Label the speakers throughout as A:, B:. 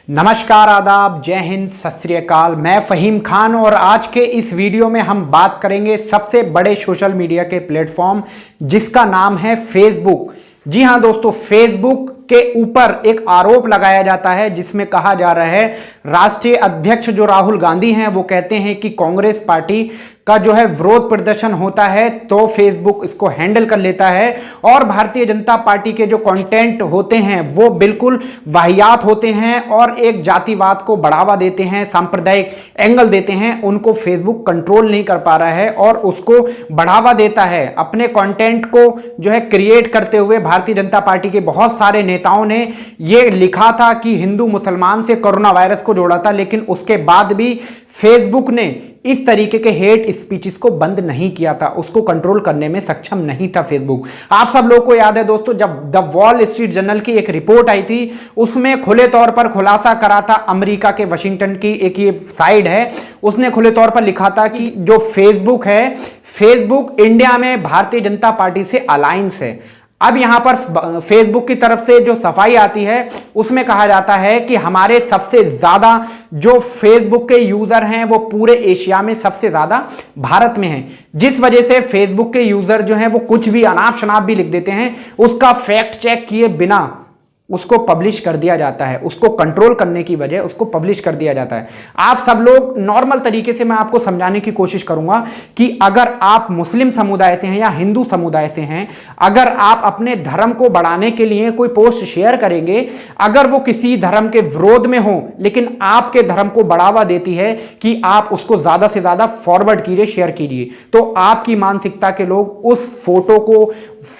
A: नमस्कार, आदाब, जय हिंद, सत श्री अकाल। मैं फ़हीम खान और आज के इस वीडियो में हम बात करेंगे सबसे बड़े सोशल मीडिया के प्लेटफॉर्म जिसका नाम है फेसबुक। जी हां दोस्तों, फेसबुक के ऊपर एक आरोप लगाया जाता है जिसमें कहा जा रहा है राष्ट्रीय अध्यक्ष जो राहुल गांधी हैं वो कहते हैं कि कांग्रेस पार्टी का जो है विरोध प्रदर्शन होता है तो फेसबुक इसको हैंडल कर लेता है और भारतीय जनता पार्टी के जो कंटेंट होते हैं वो बिल्कुल वाहियात होते हैं और एक जातिवाद को बढ़ावा देते हैं, सांप्रदायिक एंगल देते हैं, उनको फेसबुक कंट्रोल नहीं कर पा रहा है और उसको बढ़ावा देता है। अपने कंटेंट को जो है क्रिएट करते हुए भारतीय जनता पार्टी के बहुत सारे नेताओं ने ये लिखा था कि हिंदू मुसलमान से कोरोना वायरस को जोड़ा था, लेकिन उसके बाद भी फेसबुक ने इस तरीके के हेट स्पीचेस को बंद नहीं किया था, उसको कंट्रोल करने में सक्षम नहीं था फेसबुक। आप सब लोगों को याद है दोस्तों, जब द वॉल स्ट्रीट जर्नल की एक रिपोर्ट आई थी उसमें खुले तौर पर खुलासा करा था, अमेरिका के वाशिंगटन की एक ये साइड है, उसने खुले तौर पर लिखा था कि जो फेसबुक है, फेसबुक इंडिया में भारतीय जनता पार्टी से अलायंस है। अब यहां पर फेसबुक की तरफ से जो सफाई आती है उसमें कहा जाता है कि हमारे सबसे ज्यादा जो फेसबुक के यूजर हैं वो पूरे एशिया में सबसे ज्यादा भारत में हैं, जिस वजह से फेसबुक के यूजर जो हैं वो कुछ भी अनाप शनाप भी लिख देते हैं, उसका फैक्ट चेक किए बिना उसको पब्लिश कर दिया जाता है। उसको कंट्रोल करने की वजह उसको पब्लिश कर दिया जाता है। आप सब लोग नॉर्मल तरीके से मैं आपको समझाने की कोशिश करूंगा कि अगर आप मुस्लिम समुदाय से हैं या हिंदू समुदाय से हैं, अगर आप अपने धर्म को बढ़ाने के लिए कोई पोस्ट शेयर करेंगे, अगर वो किसी धर्म के विरोध में हो लेकिन आपके धर्म को बढ़ावा देती है कि आप उसको ज्यादा से ज्यादा फॉरवर्ड कीजिए, शेयर कीजिए, तो आपकी मानसिकता के लोग उस फोटो को,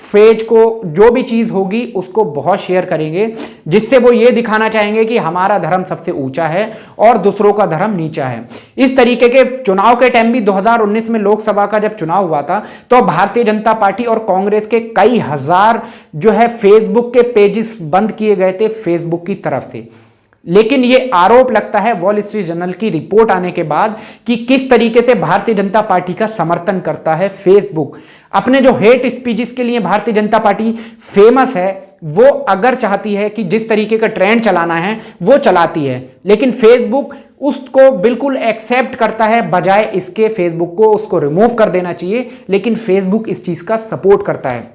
A: पेज को, जो भी चीज होगी उसको बहुत शेयर करेंगे, जिससे वो ये दिखाना चाहेंगे कि हमारा धर्म सबसे ऊंचा है और दूसरों का धर्म नीचा है। इस तरीके के चुनाव के टाइम भी 2019 में लोकसभा का जब चुनाव हुआ था तो भारतीय जनता पार्टी और कांग्रेस के कई हजार जो है फेसबुक के पेजेस बंद किए गए थे फेसबुक की तरफ से। लेकिन यह आरोप लगता है वॉल स्ट्रीट जर्नल की रिपोर्ट आने के बाद कि किस तरीके से भारतीय जनता पार्टी का समर्थन करता है फेसबुक। अपने जो हेट स्पीचेस के लिए भारतीय जनता पार्टी फेमस है, वो अगर चाहती है कि जिस तरीके का ट्रेंड चलाना है वो चलाती है, लेकिन फेसबुक उसको बिल्कुल एक्सेप्ट करता है, बजाय इसके फेसबुक को उसको रिमूव कर देना चाहिए, लेकिन फेसबुक इस चीज का सपोर्ट करता है।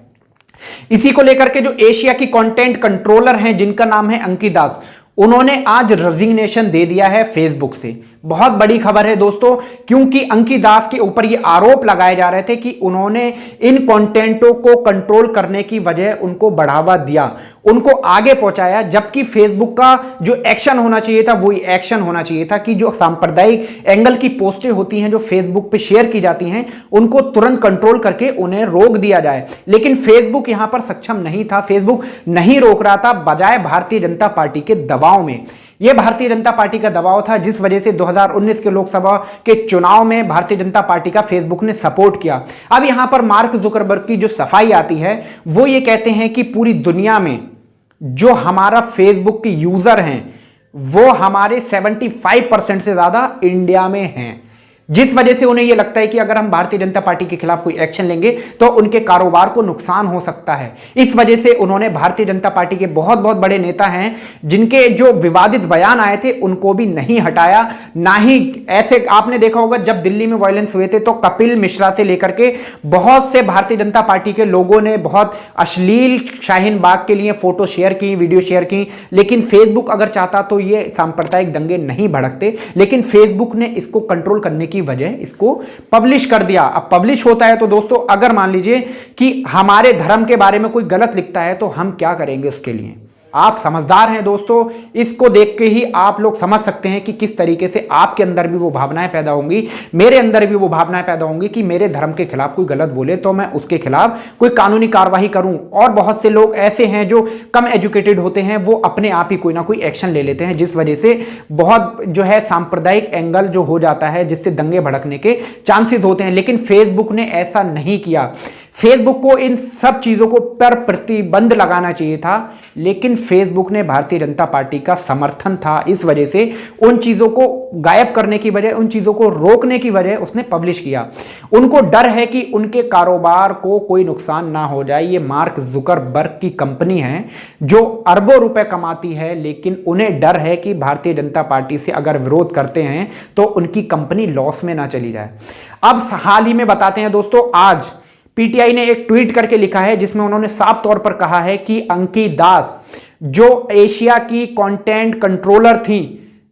A: इसी को लेकर के जो एशिया की कंटेंट कंट्रोलर हैं जिनका नाम है अंकित दास, उन्होंने आज रेजिग्नेशन दे दिया है फेसबुक से। बहुत बड़ी खबर है दोस्तों, क्योंकि अंकित दास के ऊपर ये आरोप लगाए जा रहे थे कि उन्होंने इन कंटेंटों को कंट्रोल करने की वजह उनको बढ़ावा दिया, उनको आगे पहुंचाया, जबकि फेसबुक का जो एक्शन होना चाहिए था वही एक्शन होना चाहिए था कि जो सांप्रदायिक एंगल की पोस्टें होती हैं जो फेसबुक पे शेयर की जाती हैं उनको तुरंत कंट्रोल करके उन्हें रोक दिया जाए, लेकिन फेसबुक यहां पर सक्षम नहीं था, फेसबुक नहीं रोक रहा था, बजाय भारतीय जनता पार्टी के दबाव में। यह भारतीय जनता पार्टी का दबाव था जिस वजह से 2019 के लोकसभा के चुनाव में भारतीय जनता पार्टी का फेसबुक ने सपोर्ट किया। अब यहां पर मार्क जुकरबर्ग की जो सफाई आती है वो ये कहते हैं कि पूरी दुनिया में जो हमारा फेसबुक के यूजर हैं वो हमारे 75% से ज्यादा इंडिया में हैं, जिस वजह से उन्हें यह लगता है कि अगर हम भारतीय जनता पार्टी के खिलाफ कोई एक्शन लेंगे तो उनके कारोबार को नुकसान हो सकता है। इस वजह से उन्होंने भारतीय जनता पार्टी के बहुत बहुत बड़े नेता हैं जिनके जो विवादित बयान आए थे उनको भी नहीं हटाया। ना ही ऐसे आपने देखा होगा जब दिल्ली में वायलेंस हुए थे तो कपिल मिश्रा से लेकर के बहुत से भारतीय जनता पार्टी के लोगों ने बहुत अश्लील शाहीन बाग के लिए फोटो शेयर की, वीडियो शेयर की, लेकिन फेसबुक अगर चाहता तो ये सांप्रदायिक दंगे नहीं भड़कते, लेकिन फेसबुक ने इसको कंट्रोल करने की वजह इसको पब्लिश कर दिया। अब पब्लिश होता है तो दोस्तों अगर मान लीजिए कि हमारे धर्म के बारे में कोई गलत लिखता है तो हम क्या करेंगे उसके लिए। आप समझदार हैं दोस्तों, इसको देख के ही आप लोग समझ सकते हैं कि किस तरीके से आपके अंदर भी वो भावनाएं पैदा होंगी, मेरे अंदर भी वो भावनाएं पैदा होंगी कि मेरे धर्म के खिलाफ कोई गलत बोले तो मैं उसके खिलाफ कोई कानूनी कार्रवाई करूं। और बहुत से लोग ऐसे हैं जो कम एजुकेटेड होते हैं, वो अपने आप ही कोई ना कोई एक्शन ले लेते हैं, जिस वजह से बहुत जो है सांप्रदायिक एंगल जो हो जाता है जिससे दंगे भड़कने के चांसेस होते हैं। लेकिन फेसबुक ने ऐसा नहीं किया। फेसबुक को इन सब चीजों को पर प्रतिबंध लगाना चाहिए था, लेकिन फेसबुक ने भारतीय जनता पार्टी का समर्थन था, इस वजह से उन चीजों को गायब करने की वजह, उन चीजों को रोकने की वजह उसने पब्लिश किया। उनको डर है कि उनके कारोबार को कोई नुकसान ना हो जाए। ये मार्क जुकरबर्ग की कंपनी है जो अरबों रुपए कमाती है, लेकिन उन्हें डर है कि भारतीय जनता पार्टी से अगर विरोध करते हैं तो उनकी कंपनी लॉस में ना चली जाए। अब हाल ही में बताते हैं दोस्तों, आज पीटीआई ने एक ट्वीट करके लिखा है जिसमें उन्होंने साफ तौर पर कहा है कि अंकी दास जो एशिया की कंटेंट कंट्रोलर थी,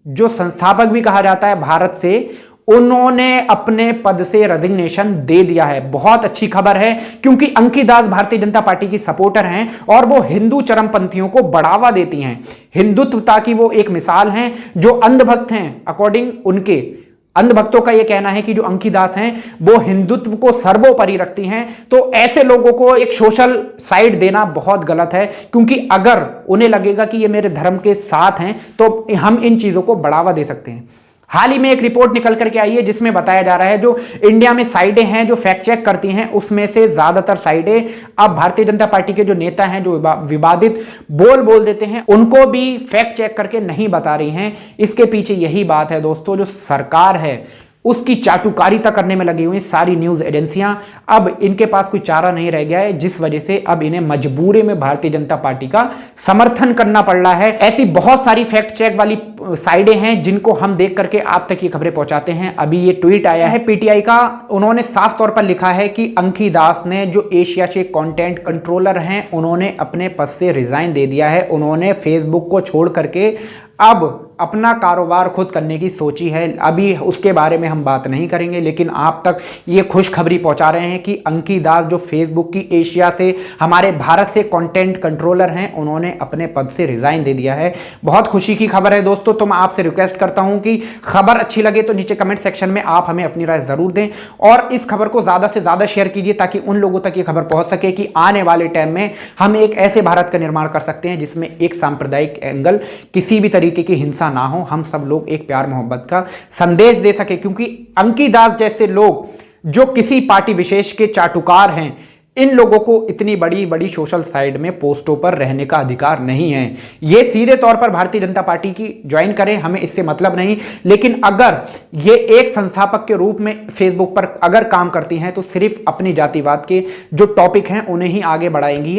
A: जो संस्थापक भी कहा जाता है भारत से, उन्होंने अपने पद से रेजिग्नेशन दे दिया है। बहुत अच्छी खबर है, क्योंकि अंकी दास भारतीय जनता पार्टी की सपोर्टर हैं और वो हिंदू चरमपंथियों को बढ़ावा देती हैं। हिंदुत्वता की वो एक मिसाल हैं। जो अंधभक्त हैं, अकॉर्डिंग उनके अंधभक्तों का यह कहना है कि जो अंकी दास हैं वो हिंदुत्व को सर्वोपरि रखती हैं। तो ऐसे लोगों को एक सोशल साइड देना बहुत गलत है, क्योंकि अगर उन्हें लगेगा कि ये मेरे धर्म के साथ हैं तो हम इन चीजों को बढ़ावा दे सकते हैं। हाल ही में एक रिपोर्ट निकल करके आई है जिसमें बताया जा रहा है जो इंडिया में साइटें हैं जो फैक्ट चेक करती हैं, उसमें से ज्यादातर साइटें अब भारतीय जनता पार्टी के जो नेता हैं जो विवादित बोल देते हैं, उनको भी फैक्ट चेक करके नहीं बता रही हैं। इसके पीछे यही बात है दोस्तों, जो सरकार है उसकी चाटुकारिता करने में लगी हुई सारी न्यूज एजेंसियां, अब इनके पास कोई चारा नहीं रह गया है, जिस वजह से अब इन्हें मजबूरी में भारतीय जनता पार्टी का समर्थन करना पड़ रहा है। ऐसी बहुत सारी फैक्ट चेक वाली साइडें हैं जिनको हम देख करके आप तक ये खबरें पहुंचाते हैं। अभी ये ट्वीट आया है पीटीआई का, उन्होंने साफ तौर पर लिखा है कि अंकी दास ने, जो एशिया से कंटेंट कंट्रोलर हैं, उन्होंने अपने पद से रिजाइन दे दिया है। उन्होंने फेसबुक को छोड़ करके अब अपना कारोबार खुद करने की सोची है। अभी उसके बारे में हम बात नहीं करेंगे, लेकिन आप तक ये खुशखबरी पहुंचा रहे हैं कि अंकी दास जो फेसबुक की एशिया से, हमारे भारत से कंटेंट कंट्रोलर हैं, उन्होंने अपने पद से रिजाइन दे दिया है। बहुत खुशी की खबर है दोस्तों। तो मैं आपसे रिक्वेस्ट करता हूं कि खबर अच्छी लगे तो नीचे कमेंट सेक्शन में आप हमें अपनी राय जरूर दें और इस खबर को ज्यादा से ज्यादा शेयर कीजिए, ताकि उन लोगों तक ये खबर पहुंच सके कि आने वाले टाइम में हम एक ऐसे भारत का निर्माण कर सकते हैं जिसमें एक सांप्रदायिक एंगल, किसी भी तरीके की हिंसा ना हो, हम सब लोग एक प्यार मोहब्बत का संदेश दे सके। क्योंकि अंकी दास जैसे लोग जो किसी पार्टी विशेष के चाटुकार हैं, इन लोगों को इतनी बड़ी बड़ी सोशल साइड में पोस्टों पर रहने का अधिकार नहीं है। ये सीधे तौर पर भारतीय जनता पार्टी की ज्वाइन करें, हमें इससे मतलब नहीं, लेकिन अगर ये एक संस्थापक के रूप में फेसबुक पर अगर काम करती हैं तो सिर्फ अपनी जातिवाद के जो टॉपिक हैं उन्हें ही आगे बढ़ाएंगी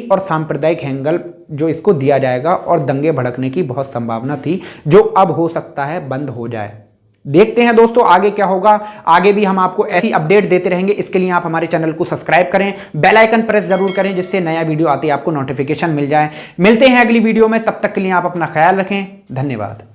A: और सांप्रदायिक एंगल जो इसको दिया जाएगा और दंगे भड़कने की बहुत संभावना थी, जो अब हो सकता है बंद हो जाए। देखते हैं दोस्तों आगे क्या होगा। आगे भी हम आपको ऐसी अपडेट देते रहेंगे। इसके लिए आप हमारे चैनल को सब्सक्राइब करें, बेल आइकन प्रेस जरूर करें, जिससे नया वीडियो आते ही आपको नोटिफिकेशन मिल जाए। मिलते हैं अगली वीडियो में, तब तक के लिए आप अपना ख्याल रखें। धन्यवाद।